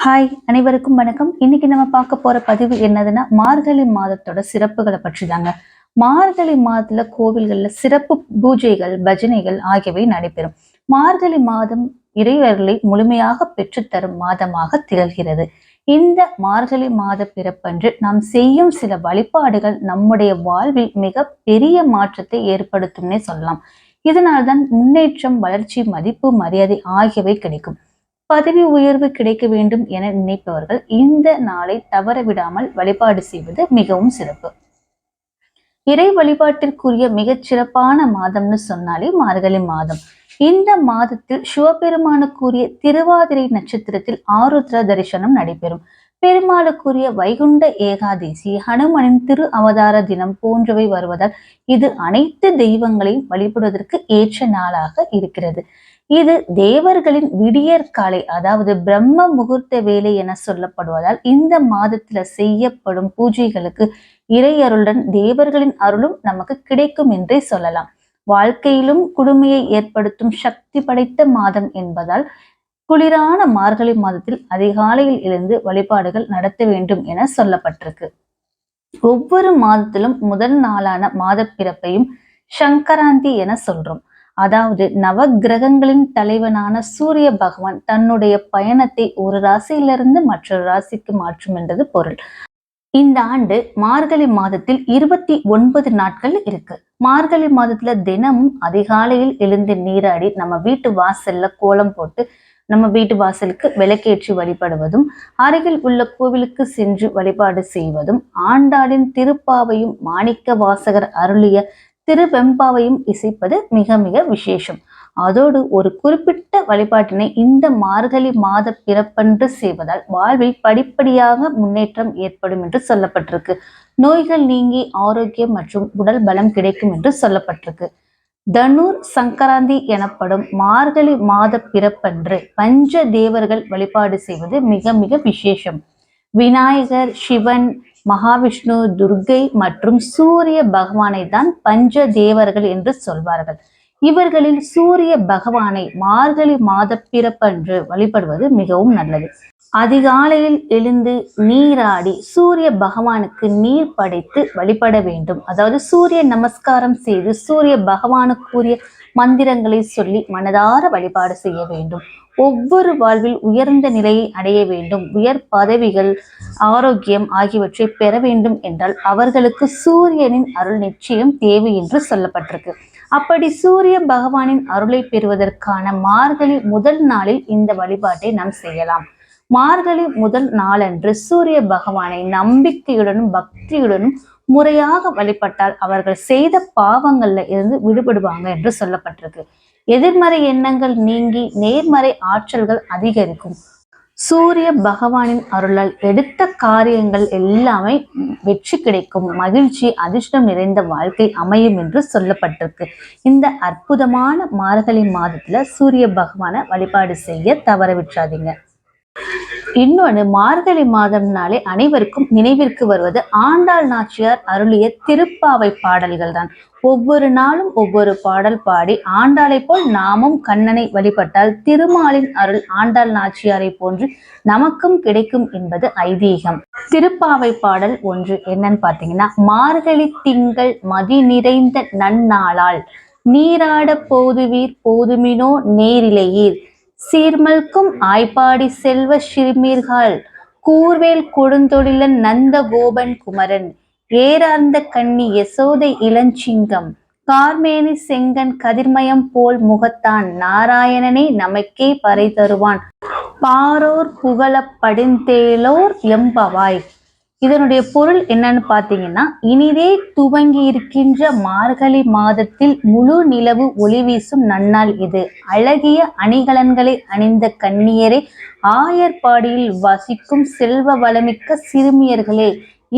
Hi, அனைவருக்கும் வணக்கம். இன்னைக்கு நம்ம பார்க்க போற பதிவு என்னதுன்னா, மார்கழி மாதத்தோட சிறப்புகளை பற்றி தாங்க. மார்கழி மாதத்துல கோவில்கள்ல சிறப்பு பூஜைகள், பஜனைகள் ஆகியவை நடைபெறும். மார்கழி மாதம் இறைவர்களை முழுமையாக பெற்றுத்தரும் மாதமாக திகழ்கிறது. இந்த மார்கழி மாத பிறப்பன்று நாம் செய்யும் சில வழிபாடுகள் நம்முடைய வாழ்வில் மிக பெரிய மாற்றத்தை ஏற்படுத்தும்னே சொல்லலாம். இதனால்தான் முன்னேற்றம், வளர்ச்சி, மதிப்பு, மரியாதை ஆகியவை கிடைக்கும். பதவி உயர்வு கிடைக்க வேண்டும் என நினைப்பவர்கள் இந்த நாளை தவறவிடாமல் வழிபாடு செய்வது மிகவும் சிறப்பு. இறை வழிபாட்டிற்குரிய மிகச் சிறப்பான மாதம்னு சொன்னாலே மார்கழி மாதம். இந்த மாதத்தில் சிவபெருமானுக்குரிய திருவாதிரை நட்சத்திரத்தில் ஆருத்ர தரிசனம் நடைபெறும். பெருமாளுக்குரிய வைகுண்ட ஏகாதசி, ஹனுமனின் திரு அவதார தினம் போன்றவை வருவதால் இது அனைத்து தெய்வங்களையும் வழிபடுவதற்கு ஏற்ற நாளாக இருக்கிறது. இது தேவர்களின் விடியற்காலை, அதாவது பிரம்ம முகூர்த்த வேலை என சொல்லப்படுவதால் இந்த மாதத்துல செய்யப்படும் பூஜைகளுக்கு இறையருளுடன் தேவர்களின் அருளும் நமக்கு கிடைக்கும் என்றே சொல்லலாம். வாழ்க்கையிலும் குடுமையை ஏற்படுத்தும் சக்தி படைத்த மாதம் என்பதால் குளிரான மார்கழி மாதத்தில் அதிகாலையில் எழுந்து வழிபாடுகள் நடத்த வேண்டும் என சொல்லப்பட்டிருக்கு. ஒவ்வொரு மாதத்திலும் முதல் நாளான மாத பிறப்பையும் சங்கராந்தி என சொல்றோம். அதாவது நவ கிரகங்களின் தலைவனான சூரிய பகவான் தன்னுடைய பயணத்தை ஒரு ராசியிலிருந்து மற்றொரு ராசிக்கு மாற்றும் என்றது பொருள். இந்த ஆண்டு மார்கழி மாதத்தில் 29 நாட்கள் இருக்கு. மார்கழி மாதத்துல தினமும் அதிகாலையில் எழுந்து நீராடி நம்ம வீட்டு வாசல்ல கோலம் போட்டு நம்ம வீட்டு வாசலுக்கு விளக்கேற்றி வழிபடுவதும், அருகில் உள்ள கோவிலுக்கு சென்று வழிபாடு செய்வதும், ஆண்டாளின் திருப்பாவையும் மாணிக்க வாசகர் அருளிய திருவெம்பாவையும் இசைப்பது மிக மிக விசேஷம். அதோடு ஒரு குறிப்பிட்ட வழிபாட்டினை இந்த மார்கழி மாத பிறப்பன்று செய்வதால் வாழ்வில் படிப்படியாக முன்னேற்றம் ஏற்படும் என்று சொல்லப்பட்டிருக்கு. நோய்கள் நீங்கி ஆரோக்கியம் மற்றும் உடல் பலம் கிடைக்கும் என்று சொல்லப்பட்டிருக்கு. தனுர் சங்கராந்தி எனப்படும் மார்கழி மாத பிறப்பன்று பஞ்ச தேவர்கள் வழிபாடு செய்வது மிக மிக விசேஷம். விநாயகர், சிவன், மகாவிஷ்ணு, துர்க்கை மற்றும் சூரிய பகவானை தான் பஞ்ச தேவர்கள் என்று சொல்வார்கள். இவர்களில் சூரிய பகவானை மார்கழி மாத பிறப்பன்று வழிபடுவது மிகவும் நல்லது. அதிகாலையில் எழுந்து நீராடி சூரிய பகவானுக்கு நீர் படைத்து வழிபட வேண்டும். அதாவது சூரிய நமஸ்காரம் செய்து சூரிய பகவானுக்குரிய மந்திரங்களை சொல்லி மனதார வழிபாடு செய்ய வேண்டும். ஒவ்வொரு வாழ்வில் உயர்ந்த நிலையை அடைய வேண்டும், உயர் பதவிகள், ஆரோக்கியம் ஆகியவற்றை பெற வேண்டும் என்றால் அவர்களுக்கு சூரியனின் அருள் நிச்சயம் தேவை என்று சொல்லப்பட்டிருக்கு. அப்படி சூரிய பகவானின் அருளை பெறுவதற்கான மார்கழி முதல் நாளில் இந்த வழிபாட்டை நாம் செய்யலாம். மார்கழி முதல் நாளன்று சூரிய பகவானை நம்பிக்கையுடனும் பக்தியுடனும் முறையாக வழிபட்டால் அவர்கள் செய்த பாவங்கள்ல இருந்து விடுபடுவாங்க என்று சொல்லப்பட்டிருக்கு. எதிர்மறை எண்ணங்கள் நீங்கி நேர்மறை ஆற்றல்கள் அதிகரிக்கும். சூரிய பகவானின் அருளால் எடுத்த காரியங்கள் எல்லாமே வெற்றி கிடைக்கும், மகிழ்ச்சி, அதிர்ஷ்டம் நிறைந்த வாழ்க்கை அமையும் என்று சொல்லப்பட்டிருக்கு. இந்த அற்புதமான மார்கழி மாதத்துல சூரிய பகவானை வழிபாடு செய்ய தவற விட்டுறாதீங்க. இன்னொன்று, மார்கழி மாதம்னாலே அனைவருக்கும் நினைவிற்கு வருவது ஆண்டாள் நாச்சியார் அருளிய திருப்பாவை பாடல்கள் தான். ஒவ்வொரு நாளும் ஒவ்வொரு பாடல் பாடி ஆண்டாளை போல் நாமும் கண்ணனை வழிபட்டால் திருமாலின் அருள் ஆண்டாள் நாச்சியாரை போன்று நமக்கும் கிடைக்கும் என்பது ஐதீகம். திருப்பாவை பாடல் ஒன்று என்னன்னு பார்த்தீங்கன்னா, மார்கழி திங்கள் மதி நிறைந்த நன்னாளால் நீராட போதுவீர் போதுமினோ நேரிலையீர் சீர்மல்கும் ஆய்ப்பாடி செல்வ சிறுமீர்கள் கூர்வேல் கொடுந்தொழிலன் நந்த கோபன் குமரன் ஏறார்ந்த கண்ணி யசோதை இளஞ்சிங்கம் கார்மேனி செங்கன் கதிர்மயம் போல் முகத்தான் நாராயணனே நமக்கே பறை தருவான் பாரோர் புகழ படிந்தேலோர் எம்பவாய். இதனுடைய பொருள் என்னன்னு பார்த்தீங்கன்னா, இனிதே துவங்கி இருக்கின்ற மார்கழி மாதத்தில் முழு நிலவு ஒளி வீசும் நன்னாள் இது. அழகிய அணிகலன்களை அணிந்த கன்னியரே, ஆயர்பாடியில் வசிக்கும் செல்வ வளமிக்க சிறுமியர்களே,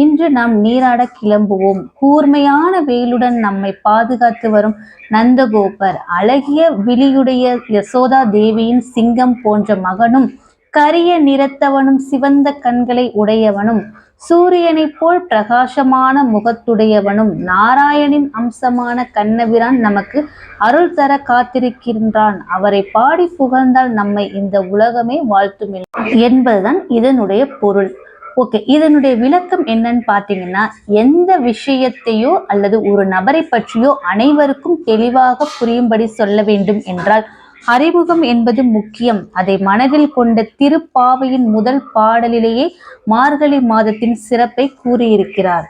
இன்று நாம் நீராட கிளம்புவோம். கூர்மையான வேலுடன் நம்மை பாதுகாத்து வரும் நந்தகோபர், அழகிய விழியுடைய யசோதா தேவியின் சிங்கம் போன்ற மகனும் கரிய நிறத்தவனும் சிவந்த கண்களை உடையவனும் சூரியனைப் போல் பிரகாசமான முகத்துடையவனும் நாராயணின் அம்சமான கண்ணபிரான் நமக்கு அருள் தர காத்திருக்கின்றான். அவரை பாடி புகழ்ந்தால் நம்மை இந்த உலகமே வாழ்த்தும் என்பதுதான் இதனுடைய பொருள். ஓகே, இதனுடைய விளக்கம் என்னன்னு பார்த்தீங்கன்னா, எந்த விஷயத்தையோ அல்லது ஒரு நபரை பற்றியோ அனைவருக்கும் தெளிவாக புரியும்படி சொல்ல வேண்டும் என்றால் அறிமுகம் என்பது முக்கியம். அதை மனதில் கொண்ட திருப்பாவையின் முதல் பாடலிலேயே மார்கழி மாதத்தின் சிறப்பை கூறியிருக்கிறார்.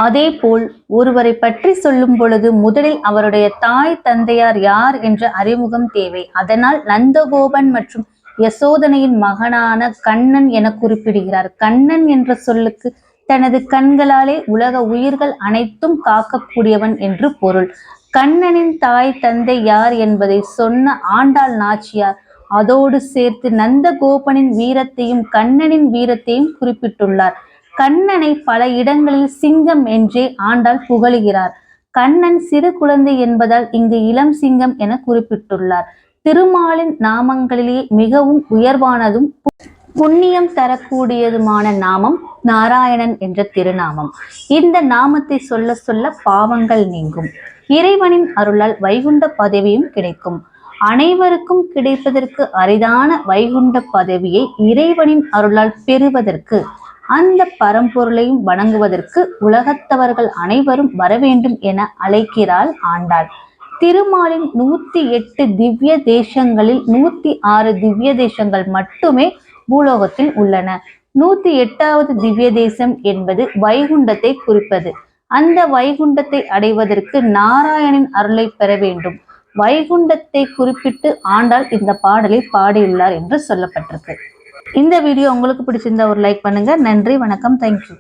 அதே போல் ஒருவரை பற்றி சொல்லும் பொழுது முதலில் அவருடைய தாய் தந்தையார் யார் என்ற அறிமுகம் தேவை. அதனால் நந்தகோபன் மற்றும் யசோதனையின் மகனான கண்ணன் என குறிப்பிடுகிறார். கண்ணன் என்ற சொல்லுக்கு தனது கண்களாலே உலக உயிர்கள் அனைத்தும் காக்கக்கூடியவன் என்று பொருள். கண்ணனின் தாய் தந்தை யார் என்பதை சொன்ன ஆண்டாள் நாச்சியார் அதோடு சேர்த்து நந்தகோபனின் வீரத்தையும் கண்ணனின் வீரத்தையும் குறிப்பிட்டுள்ளார். கண்ணனை பல இடங்களில் சிங்கம் என்றே ஆண்டாள் புகழுகிறார். கண்ணன் சிறு குழந்தை என்பதால் இங்கு இளம் சிங்கம் என குறிப்பிட்டுள்ளார். திருமாலின் நாமங்களிலே மிகவும் உயர்வானதும் புண்ணியம் தரக்கூடியதுமான நாமம் நாராயணன் என்ற திருநாமம். இந்த நாமத்தை சொல்ல சொல்ல பாவங்கள் நீங்கும். இறைவனின் அருளால் வைகுண்ட பதவியும் கிடைக்கும். அனைவருக்கும் கிடைப்பதற்கு அரிதான வைகுண்ட பதவியை இறைவனின் அருளால் பெறுவதற்கு அந்த பரம்பொருளையும் வணங்குவதற்கு உலகத்தவர்கள் அனைவரும் வரவேண்டும் என அழைக்கிறாள் ஆண்டாள். திருமாலின் 108 திவ்ய தேசங்களில் 106 திவ்ய தேசங்கள் மட்டுமே பூலோகத்தில் உள்ளன. 108வது திவ்ய தேசம் என்பது வைகுண்டத்தை குறிப்பது. அந்த வைகுண்டத்தை அடைவதற்கு நாராயணின் அருளை பெற வேண்டும். வைகுண்டத்தை குறிப்பிட்டு ஆண்டாள் இந்த பாடலை பாடியுள்ளார் என்று சொல்லப்பட்டிருக்கு. இந்த வீடியோ உங்களுக்கு பிடிச்சிருந்தா ஒரு லைக் பண்ணுங்க. நன்றி, வணக்கம், தேங்க்யூ.